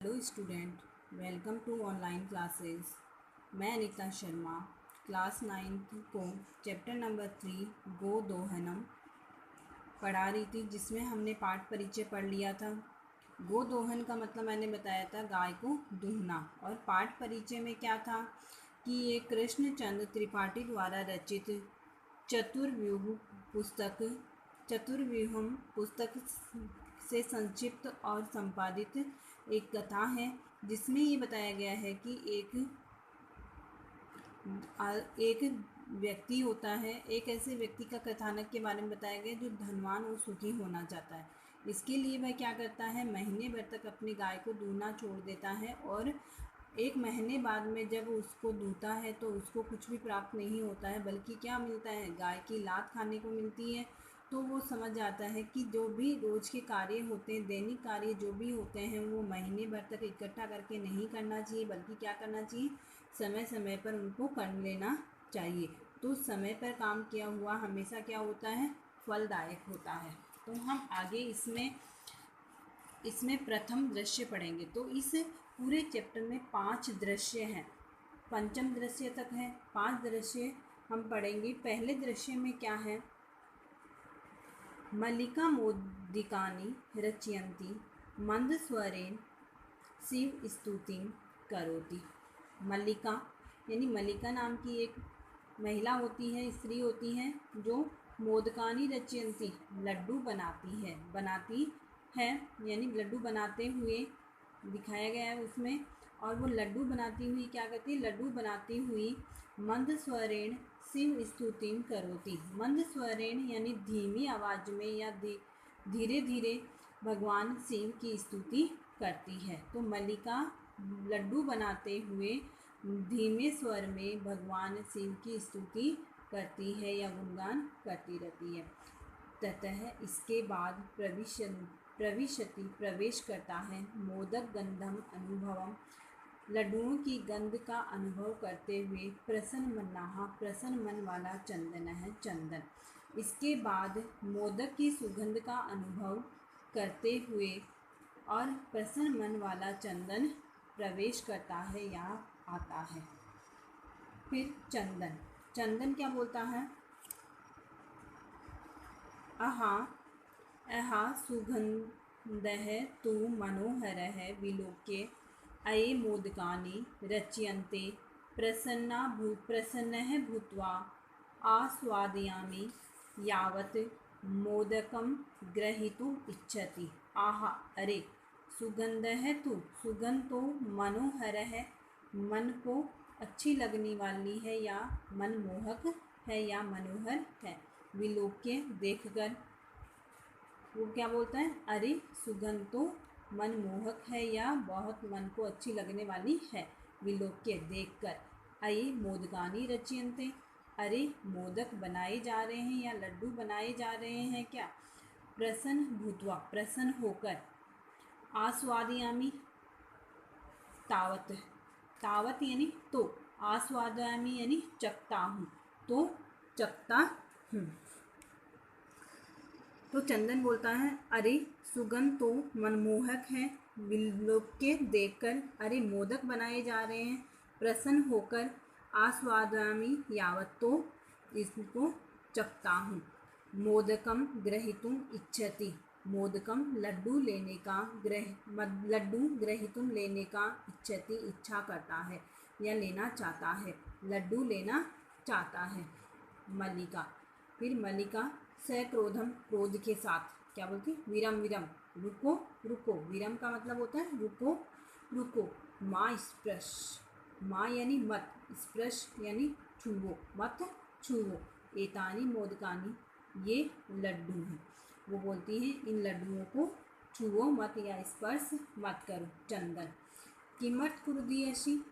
Hello student, welcome to online classes. मैं Anita Sharma class 9th को chapter number 3 गो दोहनम पढ़ा रही थी, जिसमें हमने पाठ परिचय पढ़ लिया था। गो दोहन का मतलब मैंने बताया था गाय को दूहना, और पाठ परिचय में क्या था कि ये कृष्णचंद्र त्रिपाठी द्वारा रचित चतुर्व्यूहम पुस्तक से संक्षिप्त और संपादित एक कथा है, जिसमें ये बताया गया है कि एक व्यक्ति होता है। एक ऐसे व्यक्ति का कथानक के बारे में बताया गया जो धनवान और सुखी होना चाहता है। इसके लिए वह क्या करता है, महीने भर तक अपनी गाय को दूहना छोड़ देता है, और एक महीने बाद में जब उसको दूहता है तो उसको कुछ भी प्राप्त नहीं होता है, बल्कि क्या मिलता है, गाय की लात खाने को मिलती है। तो वो समझ जाता है कि जो भी रोज़ के कार्य होते हैं, दैनिक कार्य जो भी होते हैं, वो महीने भर तक इकट्ठा करके नहीं करना चाहिए, बल्कि क्या करना चाहिए, समय समय पर उनको कर लेना चाहिए। तो समय पर काम किया हुआ हमेशा क्या होता है, फलदायक होता है। तो हम आगे इसमें प्रथम दृश्य पढ़ेंगे। तो इस पूरे चैप्टर में 5 दृश्य हैं, पंचम दृश्य तक है। 5 दृश्य हम पढ़ेंगे। पहले दृश्य में क्या है, मल्लिका मोदिकानि रचयन्ति मंदस्वरेण शिव स्तुतिं करोति। मल्लिका यानी मल्लिका नाम की एक महिला होती है, स्त्री होती है, जो मोदकानी रचयन्ति लड्डू बनाती है, यानी लड्डू बनाते हुए दिखाया गया है उसमें। और वो लड्डू बनाती हुई क्या करती है, लड्डू बनाती हुई मंद स्वरेण शिव स्तुतिं करोति। मंद स्वरेण यानी धीमी आवाज में या धीरे धीरे भगवान शिव की स्तुति करती है। तो मल्लिका लड्डू बनाते हुए धीमे स्वर में भगवान शिव की स्तुति करती है या गुणगान करती रहती है। ततः इसके बाद प्रवेश करता है मोदक गंधम अनुभवम, लड्डुओं की गंध का अनुभव करते हुए प्रसन्न मन वाला चंदन है चंदन। इसके बाद मोदक की सुगंध का अनुभव करते हुए और प्रसन्न मन वाला चंदन प्रवेश करता है या आता है। फिर चंदन क्या बोलता है, अहा सुगंधः तु मनोहरः विलोक्य अये मोदकानि रच्यन्ते प्रसन्नः भूत्वा आस्वादयामि यावत् मोदकं ग्रहीतुम् इच्छति। आहा, अरे, सुगंधः तु, सुगंध तो, मनोहरः मन को अच्छी लगने वाली है या मनमोहक है या मनोहर है, विलोक्य देखकर। वो क्या बोलता है, अरे सुगंध तो मनमोहक है या बहुत मन को अच्छी लगने वाली है, विलोक्य देखकर। अये मोदकानि रच्यन्ते, अरे मोदक बनाए जा रहे हैं या लड्डू बनाए जा रहे हैं क्या, प्रसन्न भूत्वा प्रसन्न होकर, आस्वादयामि तावत यानी तो, आस्वादयामि यानी चखता हूँ, तो चखता हूँ। तो चंदन बोलता है, अरे सुगंध तो मनमोहक है, विलोक्य देखकर, अरे मोदक बनाए जा रहे हैं, प्रसन्न होकर, आस्वादयामि यावत तो इसको चखता हूँ, मोदकम ग्रहीतुम इच्छति, मोदकम लड्डू ग्रहीतुम लेने का इच्छति इच्छा करता है या लेना चाहता है, लड्डू लेना चाहता है मल्लिका। फिर मल्लिका सक्रोधम क्रोध के साथ क्या बोलती, विरम विरम रुको रुको, विरम का मतलब होता है रुको रुको, माँ स्पृश, माँ यानी मत, स्पृश यानी छुओ, मत छुओ, एतानी मोदकानी ये लड्डू हैं। वो बोलती हैं इन लड्डुओं को छुओ मत या स्पर्श मत करो। चंदन किमर्थ क्रुद्धयसि,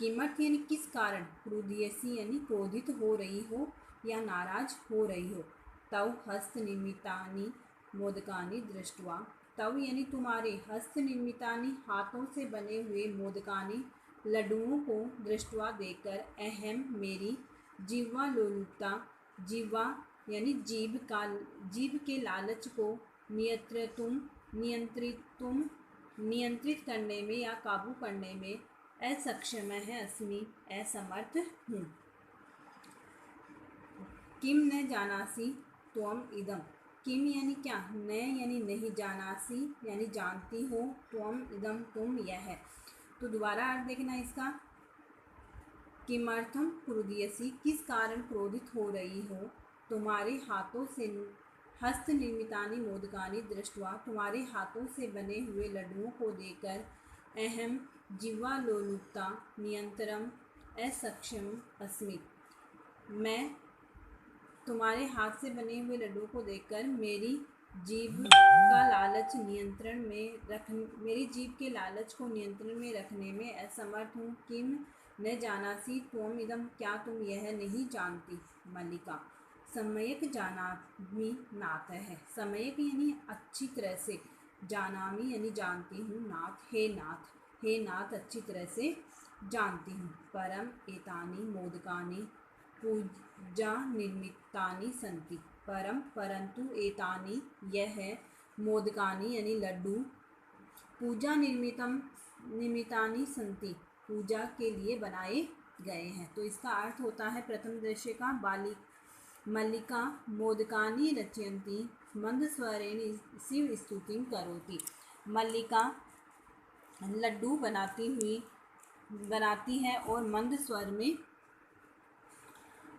किमर्थ यानी किस कारण, क्रुद्धयसि यानी क्रोधित हो रही हो या नाराज हो रही हो। तव हस्त निर्मितानि मोदकानि दृष्ट्वा, तव यानी तुम्हारे, हस्त निर्मितानि हाथों से बने हुए, मोदकानि लड्डुओं को दृष्ट्वा देखकर, अहम मेरी, जिह्वा लोलुपता, जिह्वा यानी जीभ के लालच को नियंत्रितुम नियंत्रित करने में या काबू करने में असक्षम है, अस्मि असमर्थ हूँ। किम न जानासी त्वम इदम, किम यानी क्या, न यानी नहीं, जानासी यानी जानती हो, त्वम इदम तुम यह। तो दोबारा अर्थ देखना इसका। किमर्थम क्रुध्यसी, किस कारण क्रोधित हो रही हो, तुम्हारे हाथों से हस्त निर्मितानि मोदकानि दृष्ट्वा, तुम्हारे हाथों से बने हुए लड्डुओं को देखकर, अहम जिह्वालोलुपता नियंत्रम असक्षम अस्मि, मैं तुम्हारे हाथ से बने हुए लड्डुओं को देखकर मेरी जीभ का लालच नियंत्रण में रख मेरी जीभ के लालच को नियंत्रण में रखने में असमर्थ हूँ। किम न जानासी त्वम इदम, क्या तुम यह नहीं जानती। मल्लिका सम्यक जानामि नाथ है, सम्यक यानी अच्छी तरह से, जानामि यानी जानती हूँ, नाथ हे नाथ, हे नाथ अच्छी तरह से जानती हूँ। परम एतानि मोदकानि पूजा निर्मितानि संति, परम परंतु, एतानि यह मोदकानि यानी लड्डू, पूजा निर्मितानि संति पूजा के लिए बनाए गए हैं। तो इसका अर्थ होता है प्रथम दृश्य का, मल्लिका मोदकानि रचयन्ति मंद स्वरेण शिव स्तुतिं करोति, मल्लिका लड्डू बनाती है और मंद स्वर में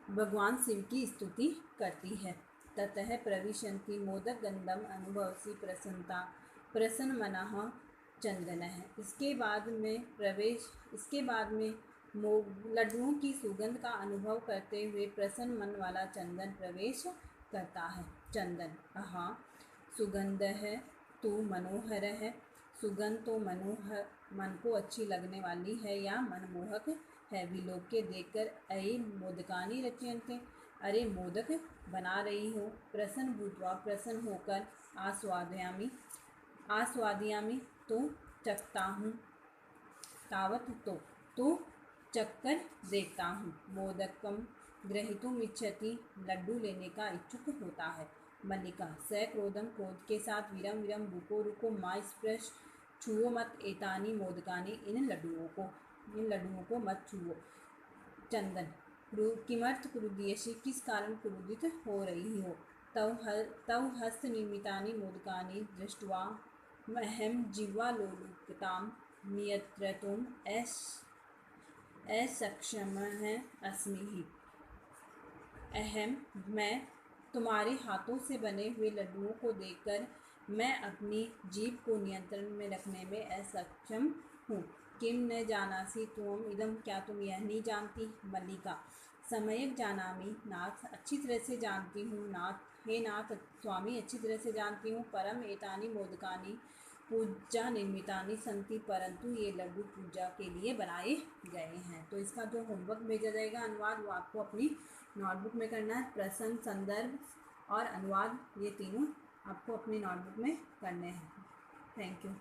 भगवान शिव की स्तुति करती है। ततः प्रविशन्ति मोदक गंधम अनुभवसी प्रसन्नता प्रसन्न मनः चंदन है। इसके बाद में लड्डुओं की सुगंध का अनुभव करते हुए प्रसन्न मन वाला चंदन प्रवेश करता है। चंदन अहा सुगंध है तो मनोहर है, सुगंध तो मन को अच्छी लगने वाली है या मनमोहक है। विलोक्य देखकर अये मोदकानि रचयन्ते, अरे मोदक बना रही हो। प्रसन्न भूत्वा प्रसन्न होकर, आस्वादयामि तो चखता हूँ, तावत तो चखकर देखता हूँ। मोदकम ग्रहीतुम इच्छति, लड्डू लेने का इच्छुक होता है। मल्लिका सक्रोधम क्रोध के साथ, विरम विरम रुको मा स्पृश, छुओ मत एतानि मोदकानि, इन लड्डुओं को मत छुओ। चंदन किमर्थ क्रुध्यसि, किस कारण क्रोधित हो रही हो। तव हस्त निर्मितानि मोदकानि दृष्ट्वा अहम जिह्वालोलुपतां नियंत्रयितुम् असक्षमः अस्मि, अहम मैं तुम्हारे हाथों से बने हुए लड्डुओं को देखकर मैं अपनी जीभ को नियंत्रण में रखने में असक्षम हूँ। किम न जानासी त्वम इदम, क्या तुम यह नहीं जानती। मल्लिका सम्यक जानामि नाथ, अच्छी तरह से जानती हूँ, नाथ हे नाथ स्वामी अच्छी तरह से जानती हूँ। परम एतानि मोदकानि पूजा निर्मितानि संति, परंतु ये लड्डू पूजा के लिए बनाए गए हैं। तो इसका जो होमवर्क भेजा जाएगा अनुवाद, वो आपको अपनी नोटबुक में करना है। प्रसंग, संदर्भ और अनुवाद, ये तीनों आपको अपनी नोटबुक में करने हैं। Thank you.